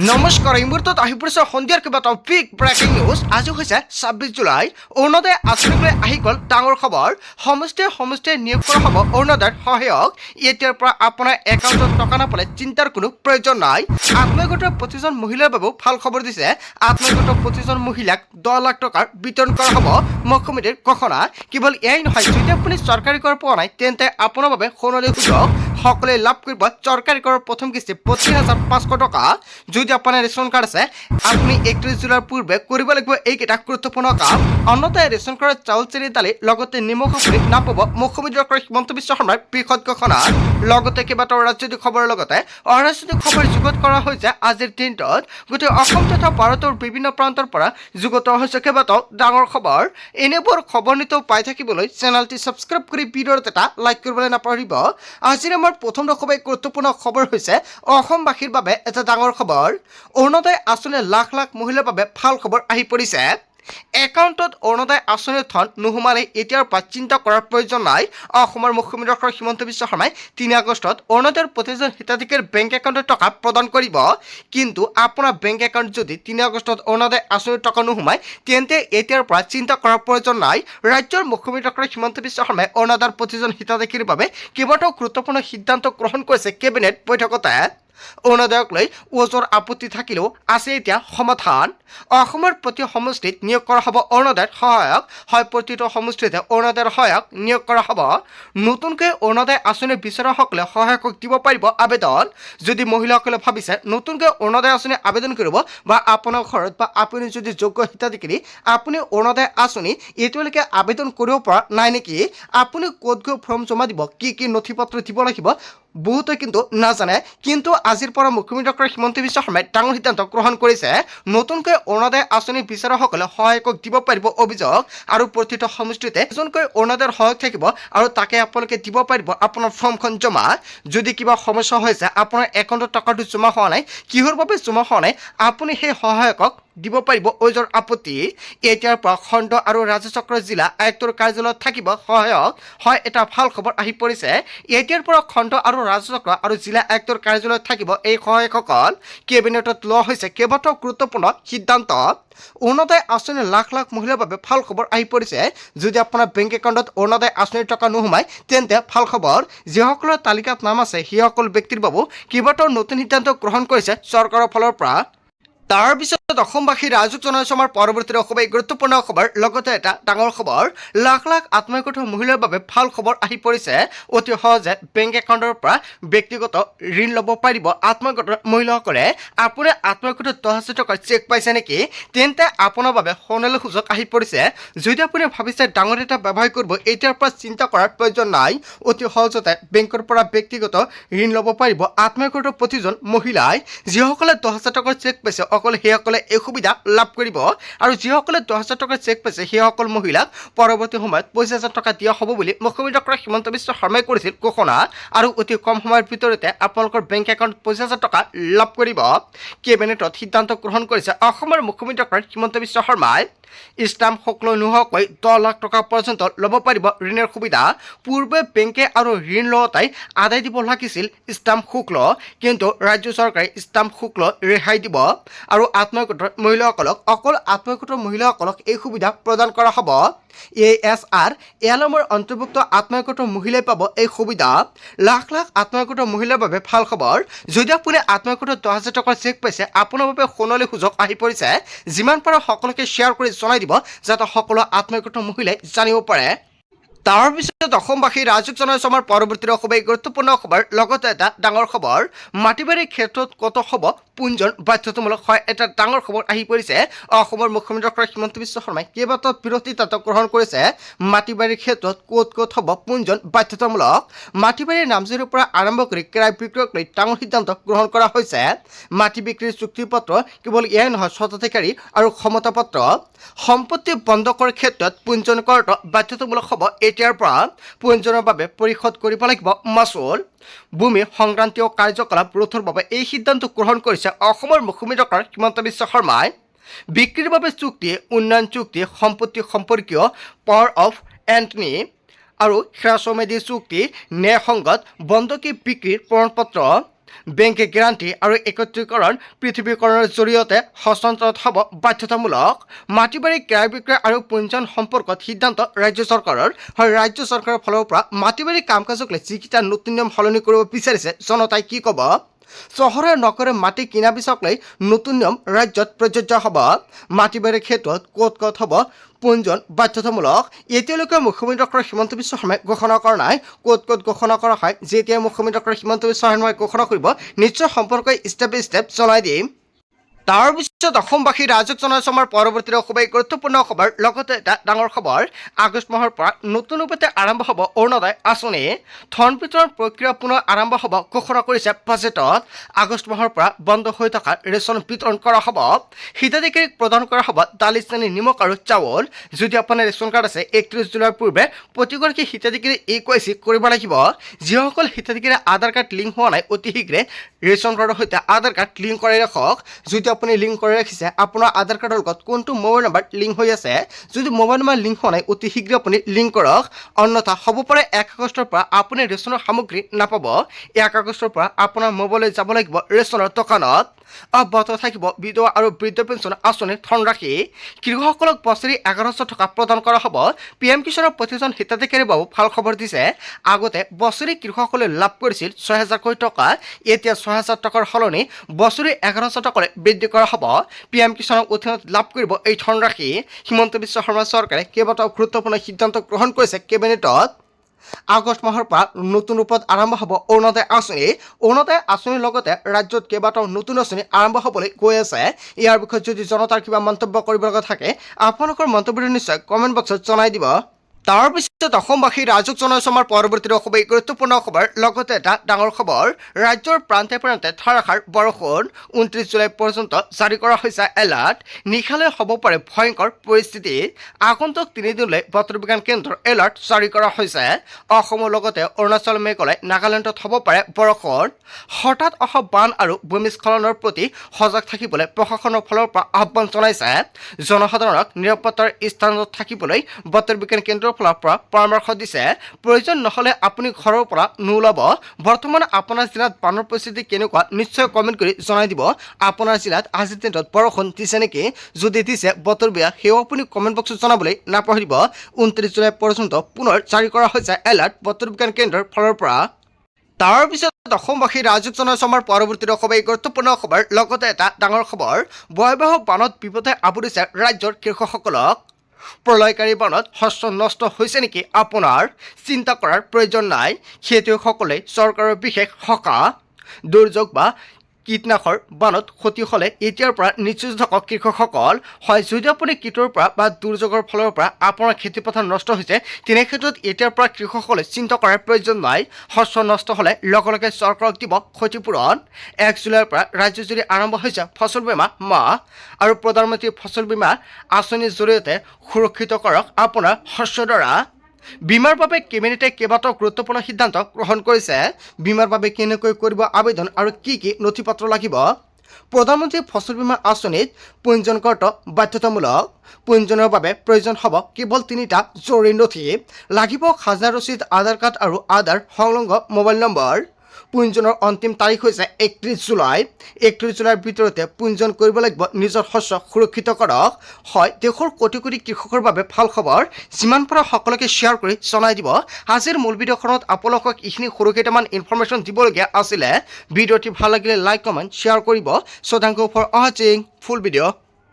নমস্কাৰ এই মুহূৰ্তত আহি পৰিছে সন্ধিয়াৰ কেইবাটাও বিগ ব্ৰেকিং নিউজ। আজি হৈছে 26 জুলাই। অৰুণোদয় আঁচনিলৈ আহি গ'ল ডাঙৰ খবৰ। সমষ্টিয়ে নিয়োগ কৰা হ'ব অৰুণোদয়ৰ সহায়ক। এতিয়াৰ পৰা আপোনাৰ একাউণ্টত টকা নাপালে চিন্তাৰ কোনো প্ৰয়োজন নাই। আত্মীয়গত প্ৰতিজন মহিলাৰ বাবেও ভাল খবৰ দিছে। আত্মীয়গত প্ৰতিজন মহিলাক 10 লাখ টকাৰ বিতৰণ কৰা হ'ব। মুখ্যমন্ত্ৰীৰ ঘোষণা। কেৱল এয়াই নহয়, যদি আপুনি চৰকাৰী কৰ পোৱা নাই তেন্তে আপোনাৰ বাবে সোণালী সুযোগ। সকলোৱে লাভ কৰিব চৰকাৰী কৰৰ প্ৰথম কিস্তি 25,500 টকা। যদি আপোনাৰ ৰেচন কাৰ্ড আছে আপুনি 31 জুলাইৰ পূৰ্বে কৰিব লাগিব এইকেইটা গুৰুত্বপূৰ্ণ কাম। অন্যথা ৰেচন কাৰ্ডত চাউল, চেনি, দালি লগতে নিমখ আপুনি নাপাব। মুখ্যমন্ত্ৰী ডক্টৰ হিমন্ত বিশ্ব শৰ্মাৰ বৃহৎ ঘোষণা। লগতে কেইবাটাও ৰাজনৈতিক খবৰৰ লগতে অৰাজনৈতিক খবৰ যুগুত কৰা হৈছে আজিৰ দিনটোত। গোটেই অসম তথা ভাৰতৰ বিভিন্ন প্ৰান্তৰ পৰা যুগুত হৈছে কেইবাটাও ডাঙৰ খবৰ। এনেবোৰ খবৰ নিতৌ পাই থাকিবলৈ চেনেলটি ছাবস্ক্ৰাইব কৰি ভিডিঅ'ত এটা লাইক কৰিবলৈ নাপাহৰিব। আজিৰ আমাৰ প্ৰথম খুবেই গুৰুত্বপূৰ্ণ খবৰ হৈছে অসমবাসীৰ বাবে এটা ডাঙৰ খবৰ। অৰুণোদয় আঁচনিয়ে লাখ লাখ মহিলাৰ বাবে ভাল খবৰ আহি পৰিছে। একাউণ্টত অৰুণোদয় আঁচনিৰ ধন নোসোমালে এতিয়াৰ পৰা চিন্তা কৰাৰ প্ৰয়োজন নাই। অসমৰ মুখ্যমন্ত্ৰী ডক্টৰ হিমন্ত বিশ্ব শৰ্মাই 3 আগষ্টত অৰুণোদয়ৰ প্ৰতিজন হিতাধিকাৰীৰ বেংক একাউণ্টত টকা প্ৰদান কৰিব। কিন্তু আপোনাৰ বেংক একাউণ্ট যদি 3 আগষ্টত অৰুণোদয় আঁচনিৰ টকা নোসোমায় তেন্তে এতিয়াৰ পৰা চিন্তা কৰাৰ প্ৰয়োজন নাই। ৰাজ্যৰ মুখ্যমন্ত্ৰী ডক্টৰ হিমন্ত বিশ্ব শৰ্মাই অৰুণোদয়ৰ প্ৰতিজন হিতাধিকাৰীৰ বাবে কেইবাটাও গুৰুত্বপূৰ্ণ সিদ্ধান্ত গ্ৰহণ কৰিছে কেবিনেট বৈঠকতে। অৰুণোদয়ক লৈ ওজৰ আপত্তি থাকিলেও আছে এতিয়া সমাধান। অসমৰ প্ৰতি সমষ্টিত নিয়োগ কৰা হ'ব অৰুণোদয়ৰ সহায়ক। হয়, প্ৰতিটো সমষ্টিতে অৰুণোদয়ৰ সহায়ক নিয়োগ কৰা হ'ব। নতুনকৈ অৰুণোদয় আঁচনি বিচৰাসকলে সহায়কক দিব পাৰিব আবেদন। যদি মহিলাসকলে ভাবিছে নতুনকৈ অৰুণোদয় আঁচনি আবেদন কৰিব বা আপোনাৰ ঘৰত বা আপুনি যদি যোগ্য হিতাধিকাৰী আপুনি অৰুণোদয় আঁচনি এতিয়ালৈকে আবেদন কৰিব পৰা নাই নেকি, আপুনি ক'ত গৈ ফৰ্ম জমা দিব, কি নথি পত্ৰ দিব লাগিব বহুতে কিন্তু নাজানে। কিন্তু আজিৰ পৰা মুখ্যমন্ত্ৰী ডক্টৰ হিমন্ত বিশ্ব শৰ্মাই ডাঙৰ সিদ্ধান্ত গ্ৰহণ কৰিছে। নতুনকৈ অৰুণোদয় আঁচনি বিচৰাসকলে সহায়কক দিব পাৰিব অভিযোগ। আৰু প্ৰতিটো সমষ্টিতে এজনকৈ অৰুণোদয়ৰ সহায়ক থাকিব আৰু তাকে আপোনালোকে দিব পাৰিব আপোনাৰ ফৰ্মখন জমা। যদি কিবা সমস্যা হৈছে আপোনাৰ একাউণ্টত টকাটো জমা হোৱা নাই, কিহৰ বাবে জমা হোৱা নাই, আপুনি সেই সহায়কক দিব পাৰিব ওজৰ আপত্তি। এতিয়াৰ পৰা খণ্ড আৰু ৰাজচক্ৰ জিলা আয়ুক্তৰ কাৰ্যালয়ত থাকিব সহায়ক। হয়, এটা ভাল খবৰ আহি পৰিছে। এতিয়াৰ পৰা খণ্ড আৰু ৰাজচক্ৰ আৰু জিলা আয়ুক্তৰ কাৰ্যালয়ত থাকিব এই সহায়কসকল। কেবিনেটত লোৱা হৈছে কেইবাটাও গুৰুত্বপূৰ্ণ সিদ্ধান্ত। অৰুণোদয় আঁচনিৰ লাখ লাখ মহিলাৰ বাবে ভাল খবৰ আহি পৰিছে। যদি আপোনাৰ বেংক একাউণ্টত অৰুণোদয় আঁচনিৰ টকা নোসোমায় তেন্তে ভাল খবৰ। যিসকলৰ তালিকাত নাম আছে সেইসকল ব্যক্তিৰ বাবেও কেইবাটাও নতুন সিদ্ধান্ত গ্ৰহণ কৰিছে চৰকাৰৰ ফালৰ পৰা। তাৰ পিছত অসমবাসী ৰাইজক জনাইছো আমাৰ পৰৱৰ্তী খুবেই গুৰুত্বপূৰ্ণ খবৰ। লগতে এটা ডাঙৰ খবৰ, লাখ লাখ আত্মসহায়ক মহিলাৰ বাবে ভাল খবৰ আহি পৰিছে। অতি সহজে বেংক একাউণ্টৰ পৰা ব্যক্তিগত ঋণ ল'ব পাৰিব আত্মসহায়ক মহিলাসকলে। আপুনি আত্মসহায়ক 10,000 টকাৰ চেক পাইছে নেকি, তেন্তে আপোনাৰ বাবে সোণালী সুযোগ আহি পৰিছে। যদি আপুনি ভাবিছে ডাঙৰ এটা ব্যৱসায় কৰিব এতিয়াৰ পৰা চিন্তা কৰাৰ প্ৰয়োজন নাই। অতি সহজতে বেংকৰ পৰা ব্যক্তিগত ঋণ ল'ব পাৰিব আত্মসহায়ক প্ৰতিজন মহিলাই। যিসকলে 10,000 টকাৰ চেক পাইছে অকল সেইসকলে এই সুবিধা লাভ কৰিব। আৰু যিসকলে 10,000 টকাৰ চেক পাইছে সেইসকল মহিলাক পৰৱৰ্তী সময়ত 25,000 টকা দিয়া হ'ব বুলি মুখ্যমন্ত্ৰী ডক্টৰ হিমন্ত বিশ্ব শৰ্মাই কৰিছিল ঘোষণা। আৰু অতি কম সময়ৰ ভিতৰতে আপোনালোকৰ বেংক একাউণ্ট 25,000 টকা লাভ কৰিব। কেবিনেটত সিদ্ধান্ত গ্ৰহণ কৰিছে অসমৰ মুখ্যমন্ত্ৰী ডক্টৰ হিমন্ত বিশ্ব শৰ্মাই। ষ্টাম্প শুল্ক নোহোৱাকৈ 10 লাখ টকা পৰ্যন্ত ল'ব পাৰিব ঋণৰ সুবিধা। পূৰ্বে বেংকে আৰু ঋণ লওঁতাই আদায় দিব লাগিছিল ষ্টাম্প শুল্ক, কিন্তু ৰাজ্য চৰকাৰে ষ্টাম্প শুল্ক ৰেহাই দিব। আৰু আত্মসহায়ক মহিলাসকলক অকল আত্মসহায়ক মহিলাসকলক এই সুবিধা প্ৰদান কৰা হ'ব। ASR এলামৰ অন্তৰ্ভুক্ত আত্মসহায়ক মহিলাই পাব এই সুবিধা। লাখ লাখ আত্মসহায়ক মহিলাৰ বাবে ভাল খবৰ। যদি আপুনি আত্মসহায়ক 10,000 টকাৰ চেক পাইছে আপোনাৰ বাবে সোণালী সুযোগ আহি পৰিছে। যিমান পাৰে সকলোকে শ্বেয়াৰ কৰি জনাই দিব যাতে সকলো আত্মসহায়ক মহিলাই জানিব পাৰে। তাৰপিছত অসমবাসী ৰাইজক জনাইছো আমাৰ পৰৱৰ্তী খুবেই গুৰুত্বপূৰ্ণ খবৰ। লগতে এটা ডাঙৰ খবৰ, মাটি বাৰীৰ ক্ষেত্ৰত কত হ'ব পঞ্জীয়ন বাধ্যতামূলক। হয়, এটা ডাঙৰ খবৰ আহি পৰিছে। অসমৰ মুখ্যমন্ত্ৰী ডক্টৰ হিমন্ত বিশ্ব শৰ্মাই কেইবাটাও বিৰোধ সিদ্ধান্ত গ্ৰহণ কৰিছে। মাটি বাৰীৰ ক্ষেত্ৰত ক'ত হ'ব পঞ্জীয়ন বাধ্যতামূলক। মাটি বাৰীৰ নামজাৰিৰ পৰা আৰম্ভ কৰি ক্ৰয় বিক্ৰয়ক লৈ ডাঙৰ সিদ্ধান্ত গ্ৰহণ কৰা হৈছে। মাটি বিক্ৰীৰ চুক্তিপত্ৰ কেৱল এয়াই নহয়, স্বত্বাধিকাৰী আৰু ক্ষমতাপত্ৰ সম্পত্তি বন্ধকৰ ক্ষেত্ৰত পঞ্জীয়ন কৰাটো বাধ্যতামূলক হ'ব। এতিয়াৰ পৰা পঞ্জীয়নৰ বাবে পৰিশোধ কৰিব লাগিব মাচুল। ভূমি সংক্ৰান্তীয় কাৰ্যকলাপ ৰোধৰ বাবে এই সিদ্ধান্ত গ্ৰহণ কৰিছে অসমৰ মুখ্যমন্ত্ৰী ডক্টৰ হিমন্ত বিশ্ব শৰ্মাই। বিক্ৰীৰ বাবে চুক্তি, উন্নয়ন চুক্তি, সম্পত্তি সম্পৰ্কীয় পাৱাৰ অফ এণ্টৰ্নি আৰু হ্ৰাসমেধি চুক্তি, ন্যায়সংগত বন্ধকী বিক্ৰীৰ প্ৰমাণপত্ৰ, বেংকে গ্যাৰাণ্টি আৰু একত্ৰীকৰণ পৃথিৱীকৰণৰ জৰিয়তে হস্তান্তৰত হ'ব বাধ্যতামূলক মাটি বাৰী ক্ৰয় বিক্ৰয় আৰু পঞ্জীয়ন সম্পৰ্কত সিদ্ধান্ত ৰাজ্য চৰকাৰৰ হয় ৰাজ্য চৰকাৰৰ ফালৰ পৰা মাটি বাৰী কাম কাজক লৈ যিকেইটা নতুন নিয়ম সলনি কৰিব বিচাৰিছে জনতাই কি ক'ব চহৰে নগৰে মাটি কিনা বেচাক লৈ নতুন নিয়ম ৰাজ্যত প্ৰযোজ্য হ'ব মাটি বাৰীৰ ক্ষেত্ৰত ক'ত হ'ব পঞ্জীয়ন বাধ্যতামূলক এতিয়ালৈকে মুখ্যমন্ত্ৰী ডক্টৰ হিমন্ত বিশ্ব শৰ্মাই ঘোষণা কৰা নাই ক'ত ঘোষণা কৰা হয় যেতিয়া মুখ্যমন্ত্ৰী ডক্টৰ হিমন্ত বিশ্ব শৰ্মাই ঘোষণা কৰিব নিশ্চয় সম্পৰ্কে ষ্টেপ বাই ষ্টেপ জনাই দিম তাৰ পিছত অসমবাসী ৰাজক জনসমাৰ পৰৱৰ্তী খুবেই গুৰুত্বপূৰ্ণ খবৰ লগতে এটা ডাঙৰ খবৰ আগষ্ট মাহৰ পৰা নতুন ৰূপতে আৰম্ভ হ'ব অৰুণোদয় আঁচনি ধন বিতৰণ প্ৰক্ৰিয়া পুনৰ আৰম্ভ হ'ব ঘোষণা কৰিছে বাজেটত আগষ্ট মাহৰ পৰা বন্ধ হৈ থকা ৰেচন বিতৰণ কৰা হ'ব হিতাধিকাৰীক প্ৰদান কৰা হ'ব দালি চেনি নিমখ আৰু চাউল যদি আপোনাৰ ৰেচন কাৰ্ড আছে 31 জুলাইৰ পূৰ্বে প্ৰতিগৰাকী হিতাধিকাৰী KYC কৰিব লাগিব যিসকল হিতাধিকাৰী আধাৰ কাৰ্ড লিংক হোৱা নাই অতি শীঘ্ৰে ৰেচন কাৰ্ডৰ সৈতে আধাৰ কাৰ্ড লিংক কৰাই ৰাখক যদি আপুনি লিংক কৰি ৰাখিছে আপোনাৰ আধাৰ কাৰ্ডৰ লগত কোনটো মোবাইল নম্বৰ লিংক হৈ আছে যদি মোবাইল নম্বৰ লিংক হোৱা নাই অতি শীঘ্ৰে আপুনি লিংক কৰক অন্যথা হ'ব পাৰে 1 আগষ্টৰ পৰা আপুনি ৰেচনৰ সামগ্ৰী নাপাব 1 আগষ্টৰ পৰা আপোনাৰ মোবাইললৈ যাব লাগিব ৰেচনৰ দোকানত অব্যাহত থাকিব বিধৱা আৰু বৃদ্ধ পেঞ্চন আঁচনিৰ ধনৰাশি কৃষকসকলক বছৰি 1100 টকা প্ৰদান কৰা হ'ব PM কিষাণৰ প্ৰতিজন হিতাধিকাৰীৰ বাবে ভাল খবৰ দিছে আগতে বছৰি কৃষকসকলে লাভ কৰিছিল 6000 টকা এতিয়া 6000 টকাৰ সলনি বছৰি 1100 টকালৈ বৃদ্ধি কৰা হ'ব PM কিষাণৰ অধীনত লাভ কৰিব এই ধনৰাশি হিমন্ত বিশ্ব শৰ্মা চৰকাৰে কেইবাটাও গুৰুত্বপূৰ্ণ সিদ্ধান্ত গ্ৰহণ কৰিছে কেবিনেটত আগষ্ট মাহৰ পৰা নতুন ৰূপত আৰম্ভ হ'ব অৰুণোদয় আঁচনিৰ লগতে ৰাজ্যত কেইবাটাও নতুন আঁচনি আৰম্ভ হ'বলৈ গৈ আছে ইয়াৰ বিষয়ে যদি জনতাৰ কিবা মন্তব্য কৰিব লগা থাকে আপোনালোকৰ মন্তব্যটো নিশ্চয় কমেণ্ট বক্সত জনাই দিব তাৰ পিছত অসমবাসী ৰাজক জনসমাৰ পৰৱৰ্তী খুবেই গুৰুত্বপূৰ্ণ খবৰ লগতে এটা ডাঙৰ খবৰ ৰাজ্যৰ প্ৰান্তে প্ৰান্তে ধাৰাসাৰ বৰষুণ 29 জুলাই পৰ্যন্ত জাৰি কৰা হৈছে এলাৰ্ট নিশালৈ হ'ব পাৰে ভয়ংকৰ পৰিস্থিতি আগন্তুক 3 দিনলৈ বতৰ বিজ্ঞান কেন্দ্ৰৰ এলাৰ্ট জাৰি কৰা হৈছে অসমৰ লগতে অৰুণাচল মেঘালয় নাগালেণ্ডত হ'ব পাৰে বৰষুণ হঠাৎ অহা বান আৰু ভূমিস্খলনৰ প্ৰতি সজাগ থাকিবলৈ প্ৰশাসনৰ ফালৰ পৰা আহ্বান জনাইছে জনসাধাৰণক নিৰাপত্তাৰ স্থানত থাকিবলৈ বতৰ বিজ্ঞান কেন্দ্ৰৰ ফালৰ পৰা পৰামৰ্শ দিছে প্ৰয়োজন নহ'লে আপুনি ঘৰৰ পৰা নোলাব বৰ্তমান আপোনাৰ জিলাত বানৰ পৰিস্থিতি কেনেকুৱা নিশ্চয় কমেণ্ট কৰি জনাই দিব আপোনাৰ জিলাত আজিৰ দিনটোত বৰষুণ দিছে নেকি যদি দিছে বতৰ বেয়া সেও আপুনি কমেণ্ট বক্সত জনাবলৈ নাপাহৰিব 29 জুলাই পৰ্যন্ত পুনৰ জাৰি কৰা হৈছে এলাৰ্ট বতৰ বিজ্ঞান কেন্দ্ৰৰ ফালৰ পৰা তাৰ পিছত অসমবাসী ৰাজক জনসমাৰ পৰৱৰ্তী খুবেই গুৰুত্বপূৰ্ণ খবৰ লগতে এটা ডাঙৰ খবৰ ভয়াৱহ বানত বিপদে আৱৰিছে ৰাজ্যৰ কৃষকসকলক প্ৰলয়কাৰী বানত শস্য নষ্ট হৈছে নেকি আপোনাৰ চিন্তা কৰাৰ প্ৰয়োজন নাই খেতিয়কসকলে চৰকাৰৰ বিশেষ সকাহ দুৰ্যোগ বা কীটনাশকৰ বানত ক্ষতি হ'লে এতিয়াৰ পৰা নিশ্চিত থাকক কৃষকসকল হয় যদি আপুনি কীটৰ পৰা বা দুৰ্যোগৰ ফালৰ পৰা আপোনাৰ খেতিপথাৰ নষ্ট হৈছে তেনে ক্ষেত্ৰত এতিয়াৰ পৰা কৃষকসকলে চিন্তা কৰাৰ প্ৰয়োজন নাই শস্য নষ্ট হ'লে লগে লগে চৰকাৰক দিব ক্ষতিপূৰণ 1 জুলাইৰ পৰা ৰাজ্যজুৰি আৰম্ভ হৈছে ফচল বীমা মাহ আৰু প্ৰধানমন্ত্ৰী ফচল বীমা আঁচনিৰ জৰিয়তে সুৰক্ষিত কৰক আপোনাৰ শস্যডৰা বীমাৰ বাবে কেবিনেটে কেইবাটাও গুৰুত্বপূৰ্ণ সিদ্ধান্ত গ্ৰহণ কৰিছে বীমাৰ বাবে কেনেকৈ কৰিব আবেদন আৰু কি নথিপত্ৰ লাগিব প্ৰধানমন্ত্ৰী ফচল বীমা আঁচনিত পঞ্জীয়ন কৰাটো বাধ্যতামূলক পঞ্জীয়নৰ বাবে প্ৰয়োজন হ'ব কেৱল 3টা জৰুৰী নথি লাগিব খাজনা ৰচিদ আধাৰ কাৰ্ড আৰু আধাৰ সংলগ্ন মোবাইল নম্বৰ পঞ্জীয়নৰ অন্তিম তাৰিখ হৈছে 31 জুলাইৰ ভিতৰতে পঞ্জীয়ন কৰিব লাগিব নিজৰ শস্য সুৰক্ষিত কৰক হয় দেশৰ কোটি কোটি কৃষকৰ বাবে ভাল খবৰ যিমান পৰা সকলোকে শ্বেয়াৰ কৰি জনাই দিব আজিৰ মূল ভিডিঅ'খনত আপোনালোকক এইখিনি সৰু কেইটামান ইনফৰমেশ্যন দিবলগীয়া আছিলে ভিডিঅ'টি ভাল লাগিলে লাইক কমেণ্ট শ্বেয়াৰ কৰিব সো থ্যাংক ইউ ফৰ ৱাচিং ফুল ভিডিঅ'